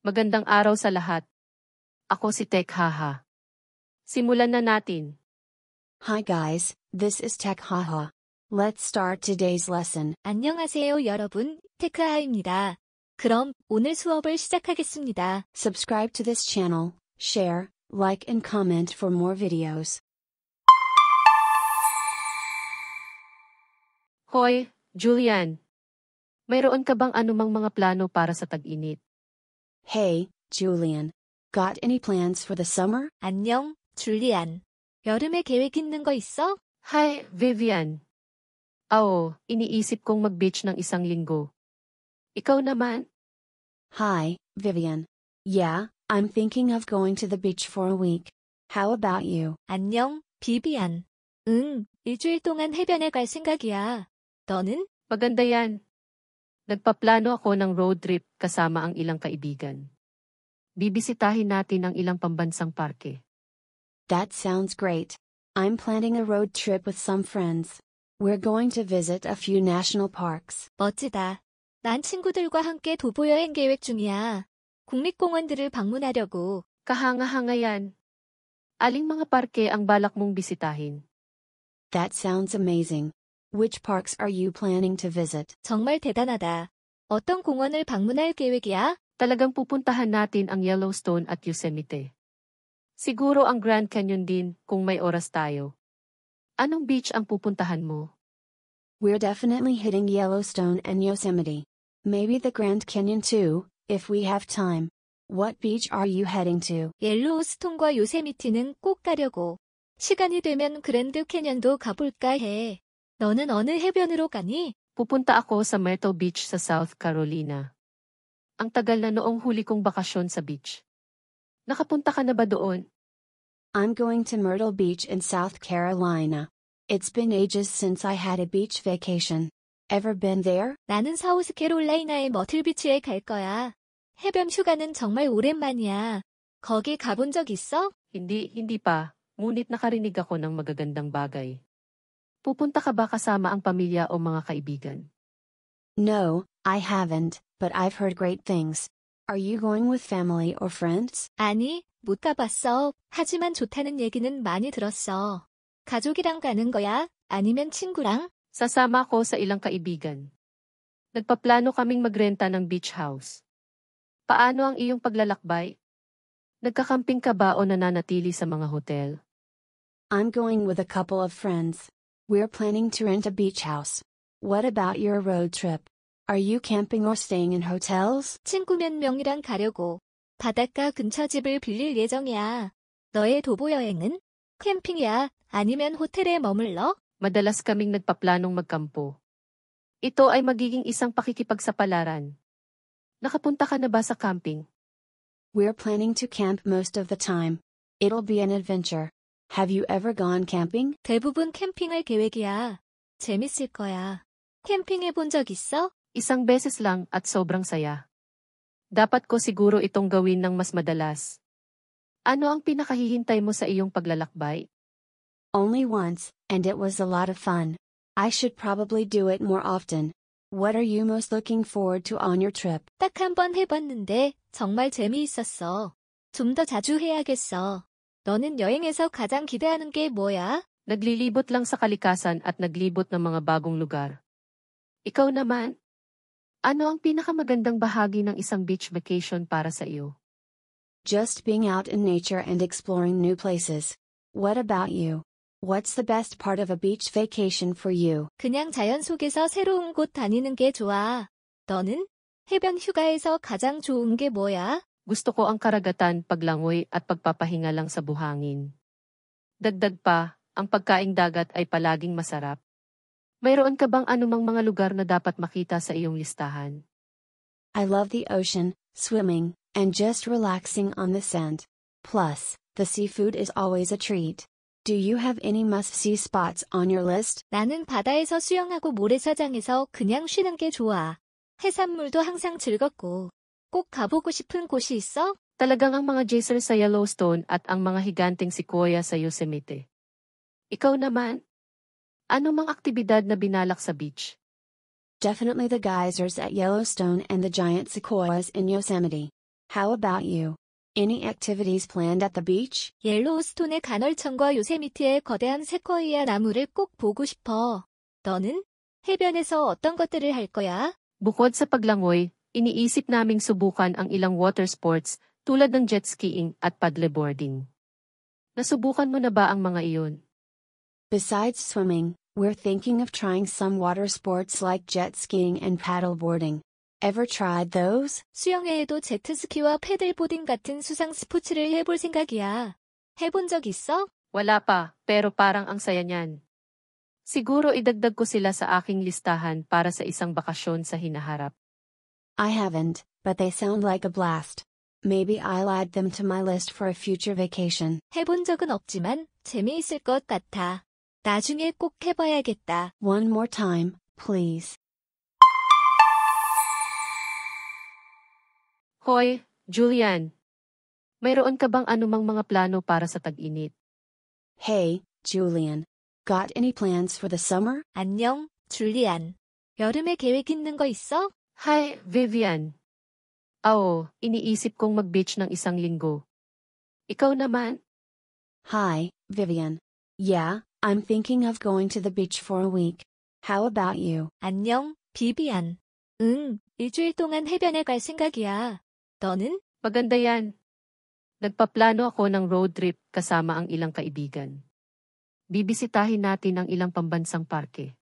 Magandang araw sa lahat. Ako si Tech Haha. Simulan na natin. Hi guys, this is Tech Haha. Let's start today's lesson. 안녕하세요 여러분, 테크하입니다. 그럼 오늘 수업을 시작하겠습니다. Subscribe to this channel, share, like and comment for more videos. Hoy, Julian. Mayroon ka bang anumang mga plano para sa tag-init? Hey, Julian. Got any plans for the summer? 안녕, 줄리안. 여름에 계획 있는 거 있어? Hi, Vivian. Iniisip kong mag-beach ng isang linggo. Ikaw naman? Hi, Vivian. Yeah, I'm thinking of going to the beach for a week. How about you? 안녕, 비비안. 일주일 동안 해변에 갈 생각이야. 너는? Maganda yan. Nagpaplano ako ng road trip kasama ang ilang kaibigan. Bibisitahin natin ang ilang pambansang parke. That sounds great. I'm planning a road trip with some friends. We're going to visit a few national parks. 멋지다. 난 친구들과 함께 도보여행 계획 중이야. 국립공원들을 방문하려고. Kahanga-hanga yan. Aling mga parke ang balak mong bisitahin? That sounds amazing. Which parks are you planning to visit? 정말 대단하다. 어떤 공원을 방문할 계획이야? Talagang pupuntahan natin ang Yellowstone at Yosemite. Siguro ang Grand Canyon din kung may oras tayo. Anong beach ang pupuntahan mo? We're definitely hitting Yellowstone and Yosemite. Maybe the Grand Canyon too, if we have time. What beach are you heading to? 옐로우스톤과 요세미티는 꼭 가려고. 시간이 되면 그랜드 캐년도 가볼까 해. 너는 어느 해변으로 가니? Pupunta ako sa Myrtle Beach sa South Carolina. Ang tagal na noong huli kong bakasyon sa beach. Nakapunta ka na ba doon? I'm going to Myrtle Beach in South Carolina. It's been ages since I had a beach vacation. Ever been there? 나는 사우스캐롤라이나의 머틀비치에 갈 거야. 해변 휴가는 정말 오랜만이야. 거기 가본 적 있어? Hindi pa. Ngunit nakarinig ako ng magagandang bagay. Pupunta ka ba kasama ang pamilya o mga kaibigan? No, I haven't, but I've heard great things. Are you going with family or friends? 아니, 못 가봤어. 하지만 좋다는 얘기는 많이 들었어. 가족이랑 가는 거야? 아니면 친구랑? Sasama ako sa ilang kaibigan. Nagpaplano kaming magrenta ng beach house. Paano ang iyong paglalakbay? Nagkakamping ka ba o nananatili sa mga hotel? I'm going with a couple of friends. We're planning to rent a beach house. What about your road trip? Are you camping or staying in hotels? 친구 몇 명이랑 가려고. 바닷가 근처 집을 빌릴 예정이야. 너의 도보 여행은? 캠핑이야? 아니면 호텔에 머물러? Madalas kaming nagpaplanong magkampo. Ito ay magiging isang pakikipagsapalaran. Nakapunta ka na ba sa camping? We're planning to camp most of the time. It'll be an adventure. Have you ever gone camping? 대부분 캠핑할 계획이야. 재밌을 거야. 캠핑해 본 적 있어? Isang beses lang at sobrang saya. Dapat ko siguro itong gawin ng mas madalas. Ano ang pinakahihintay mo sa iyong paglalakbay? Only once, and it was a lot of fun. I should probably do it more often. What are you most looking forward to on your trip? 딱 한 번 해봤는데 정말 재미있었어. 좀 더 자주 해야겠어. 너는 여행에서 가장 기대하는 게 뭐야? Naglilibot lang sa kalikasan at naglibot ng mga bagong lugar. Ikaw naman? Ano ang pinakamagandang bahagi ng isang beach vacation para sa iyo? Just being out in nature and exploring new places. What about you? What's the best part of a beach vacation for you? 그냥 자연 속에서 새로운 곳 다니는 게 좋아. 너는? 해변 휴가에서 가장 좋은 게 뭐야? Gusto ko ang karagatan, paglangoy at pagpapahinga lang sa buhangin. Dagdag pa, ang pagkaing dagat ay palaging masarap. Mayroon ka bang anumang mga lugar na dapat makita sa iyong listahan? I love the ocean, swimming, and just relaxing on the sand. Plus, the seafood is always a treat. Do you have any must-see spots on your list? 나는 바다에서 수영하고 모래사장에서 그냥 쉬는 게 좋아. 해산물도 항상 즐겁고. 꼭 가보고 싶은 곳이 있어? Talagang ang mga geyser sa Yellowstone at ang mga higanteng sequoia sa Yosemite. Ikaw naman? Ano mang aktibidad na binalak sa beach? Definitely the geysers at Yellowstone and the giant sequoias in Yosemite. How about you? Any activities planned at the beach? 옐로우스톤의 간헐천과 요세미티의 거대한 세코이아 나무를 꼭 보고 싶어. 너는? 해변에서 어떤 것들을 할 거야? Bukod sa paglangoy, iniisip naming subukan ang ilang water sports tulad ng jet skiing at paddleboarding. Nasubukan mo na ba ang mga iyon? Besides swimming, we're thinking of trying some water sports like jet skiing and paddleboarding. Ever tried those? 수영 외에도 제트스키와 패들보딩 같은 수상 스포츠를 해볼 생각이야. 해본 적 있어? Wala pa, pero parang ang saya niyan. Siguro idagdag ko sila sa aking listahan para sa isang bakasyon sa hinaharap. I haven't, but they sound like a blast. Maybe I'll add them to my list for a future vacation. 해본 적은 없지만 재미있을 것 같아. 나중에 꼭 해봐야겠다. One more time, please. Hoy, Julian. Mayroon ka bang anumang mga plano para sa tag-init? Hey, Julian. Got any plans for the summer? 안녕, 줄리안. 여름에 계획 있는 거 있어? Hi, Vivian. Iniisip kong mag-beach ng isang linggo. Ikaw naman? Hi, Vivian. Yeah, I'm thinking of going to the beach for a week. How about you? 안녕, 비비안. 일주일 동안 해변에 갈 생각이야. 너는? Maganda yan. Nagpaplano ako ng road trip kasama ang ilang kaibigan. Bibisitahin natin ang ilang pambansang parke.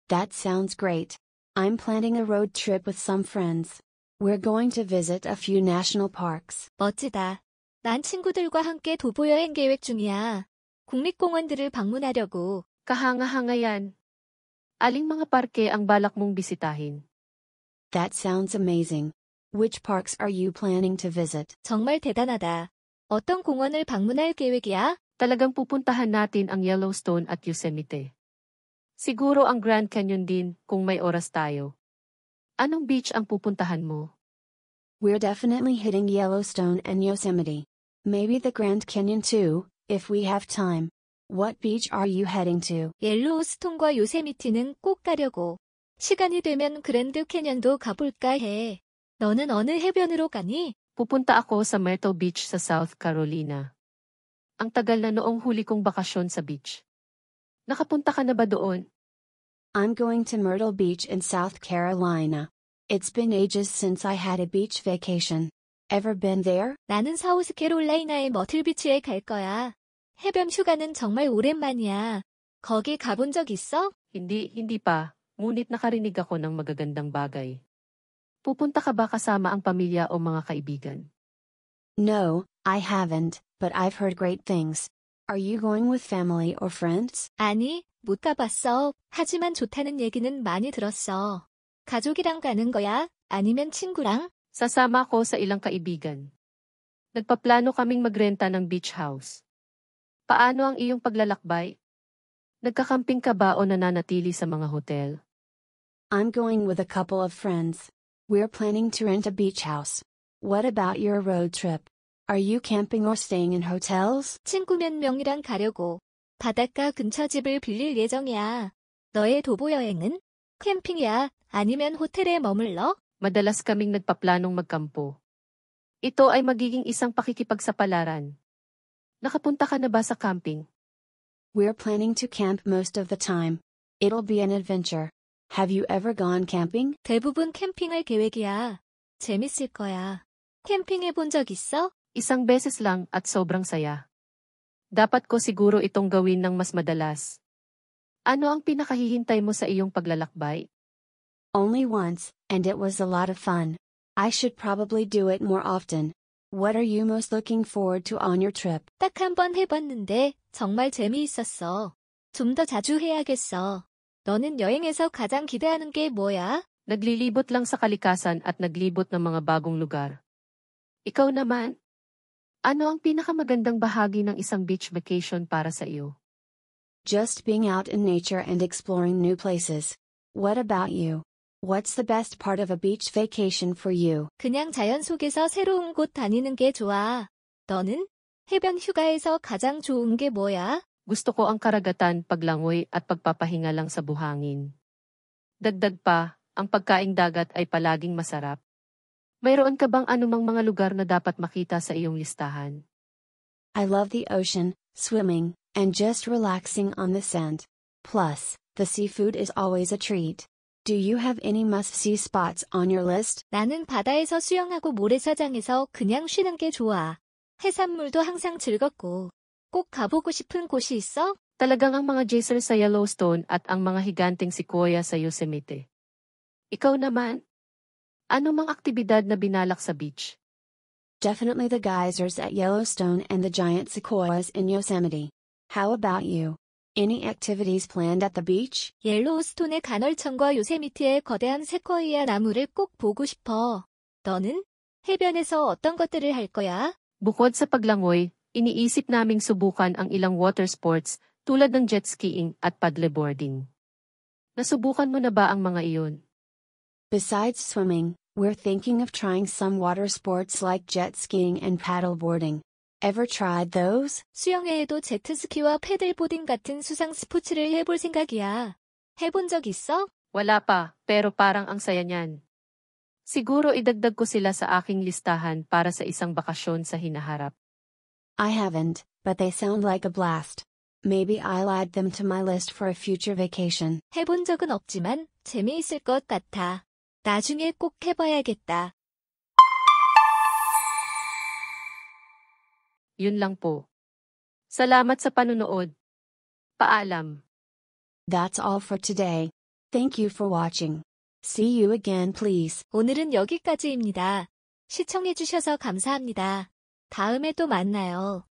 That sounds great. I'm planning a road trip with some friends. We're going to visit a few national parks. 멋지다. 난 친구들과 함께 도보여행 계획 중이야. 국립공원들을 방문하려고. Kahanga-hanga yan. Aling mga parke ang balak mong bisitahin? That sounds amazing. Which parks are you planning to visit? 정말 대단하다. 어떤 공원을 방문할 계획이야? Talagang pupuntahan natin ang Yellowstone at Yosemite. Siguro ang Grand Canyon din kung may oras tayo. Anong beach ang pupuntahan mo? We're definitely hitting Yellowstone and Yosemite. Maybe the Grand Canyon too, if we have time. What beach are you heading to? 옐로우스톤과 요세미티는 꼭 가려고. 시간이 되면 그랜드 캐년도 가볼까 해. 너는 어느 해변으로 가니? Pupunta ako sa Myrtle Beach sa South Carolina. Ang tagal na noong huli kong bakasyon sa beach. Nakapunta ka na ba doon? I'm going to Myrtle Beach in South Carolina. It's been ages since I had a beach vacation. Ever been there? 나는 사우스캐롤라이나의 머틀비치에 갈 거야. 해변 휴가는 정말 오랜만이야. 거기 가본 적 있어? Hindi pa. Ngunit nakarinig ako ng magagandang bagay. Pupunta ka ba kasama ang pamilya o mga kaibigan? No, I haven't, but I've heard great things. Are you going with family or friends? 아니, 못 가봤어. 하지만 좋다는 얘기는 많이 들었어. 가족이랑 가는 거야? 아니면 친구랑? Sasama ako sa ilang kaibigan. Nagpaplano kaming magrenta ng beach house. Paano ang iyong paglalakbay? Nagkakamping ka ba o nananatili sa mga hotel? I'm going with a couple of friends. We're planning to rent a beach house. What about your road trip? Are you camping or staying in hotels? 친구 몇 명이랑 가려고. 바닷가 근처 집을 빌릴 예정이야. 너의 도보 여행은? 캠핑이야? 아니면 호텔에 머물러? Madalas kaming nagpaplanong magkampo. Ito ay magiging isang pakikipagsapalaran. Nakapunta ka na ba sa camping? We're planning to camp most of the time. It'll be an adventure. Have you ever gone camping? 대부분 캠핑할 계획이야. 재밌을 거야. 캠핑해 본 적 있어? Isang beses lang at sobrang saya. Dapat ko siguro itong gawin ng mas madalas. Ano ang pinakahihintay mo sa iyong paglalakbay? Only once, and it was a lot of fun. I should probably do it more often. What are you most looking forward to on your trip? 딱 한 번 해봤는데 정말 재미있었어. 좀 더 자주 해야겠어. 너는 여행에서 가장 기대하는 게 뭐야? Naglilibot lang sa kalikasan at naglibot ng mga bagong lugar. Ikaw naman? Ano ang pinakamagandang bahagi ng isang beach vacation para sa iyo? Just being out in nature and exploring new places. What about you? What's the best part of a beach vacation for you? 그냥 자연 속에서 새로운 곳 다니는 게 좋아. 너는? 해변 휴가에서 가장 좋은 게 뭐야? Gusto ko ang karagatan, paglangoy at pagpapahinga lang sa buhangin. Dagdag pa, ang pagkaing dagat ay palaging masarap. Mayroon ka bang anumang mga lugar na dapat makita sa iyong listahan? I love the ocean, swimming, and just relaxing on the sand. Plus, the seafood is always a treat. Do you have any must-see spots on your list? 나는 바다에서 수영하고 모래사장에서 그냥 쉬는 게 좋아. 해산물도 항상 즐겁고. 꼭 가보고 싶은 곳이 있어? Talagang ang mga geyser sa Yellowstone at ang mga higanteng sequoia sa Yosemite. Ikaw naman? Ano mang aktibidad na binalak sa beach? Definitely the geysers at Yellowstone and the giant sequoias in Yosemite. How about you? Any activities planned at the beach? 옐로우스톤의 간헐천과 요세미티의 거대한 세코이아 나무를 꼭 보고 싶어. 너는? 해변에서 어떤 것들을 할 거야? Bukod sa paglangoy, iniisip naming subukan ang ilang water sports tulad ng jet skiing at paddleboarding. Nasubukan mo na ba ang mga iyon? Besides swimming, we're thinking of trying some water sports like jet skiing and paddleboarding. Ever tried those? 수영 외에도 제트스키와 패들보딩 같은 수상 스포츠를 해볼 생각이야. 해본 적 있어? Wala pa, pero parang ang saya niyan. Siguro idagdag ko sila sa aking listahan para sa isang bakasyon sa hinaharap. I haven't, but they sound like a blast. Maybe I'll add them to my list for a future vacation. 해본 적은 없지만 재미있을 것 같아. 나중에 꼭 해봐야겠다. Yun lang po. Salamat sa panunood. Paalam. That's all for today. Thank you for watching. See you again, please. 오늘은 여기까지입니다. 시청해주셔서 감사합니다. 다음에 또 만나요.